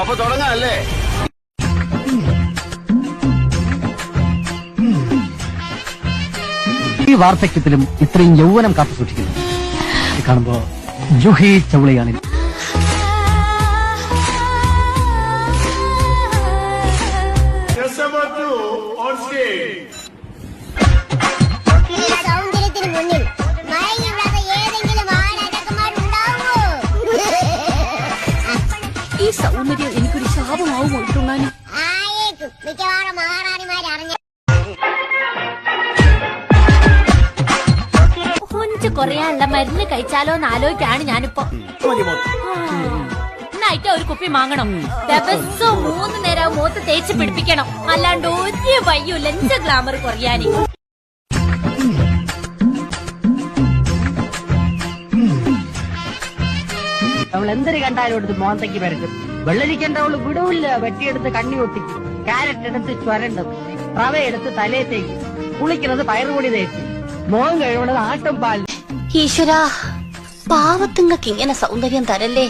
അപ്പൊ തുടങ്ങാല്ലേ? ഈ വാർദ്ധക്യത്തിലും ഇത്രയും യൗവനം കാത്തു സൂക്ഷിക്കുന്നു കാണുമ്പോ ജൂഹി ചൗളയാണ്. സൗന്ദര്യത്തിന് മുന്നിൽ ഏതെങ്കിലും ആരാജകന്മാരുണ്ടാവോ? ഈ സൗന്ദര്യം എനിക്കൊരു ശാപമാവുമോ ഇട്ടുണ്ണാനും? ആയേക്കും. മിക്കവാറും മഹാറാണിമാരെ അറിഞ്ഞ കൊഞ്ച് കുറയാനുള്ള മരുന്ന് കഴിച്ചാലോ എന്ന് ആലോചിക്കാണ് ഞാനിപ്പോ. എന്നായിട്ട് ഒരു കുപ്പി വാങ്ങണം. ദിവസവും 3 നേരം മൂത്ത് തേച്ച് പിടിപ്പിക്കണം. അല്ലാണ്ട് ഒരു വയ്യൂല്ല എന്റെ ഗ്ലാമർ കുറയാന്. അവൾ എന്തൊരു കണ്ടാലും എടുത്ത് മോന്തയ്ക്ക് പരക്കും. വെള്ളരിക്കേണ്ട അവള് വിടൂല്ല. വെട്ടിയെടുത്ത് കണ്ണി ഒട്ടിക്കും, ക്യാരറ്റ് എടുത്ത് ചുരണ്ടും, റവ എടുത്ത് തലേ തേക്കും, കുളിക്കുന്നത് പയറുപൊടി തേക്കും, മോൻ കഴിവണത് ആട്ടും പാൽ. ഈശ്വരാ, പാവത്തുങ്ങൾക്ക് ഇങ്ങനെ സൗന്ദര്യം തരല്ലേ.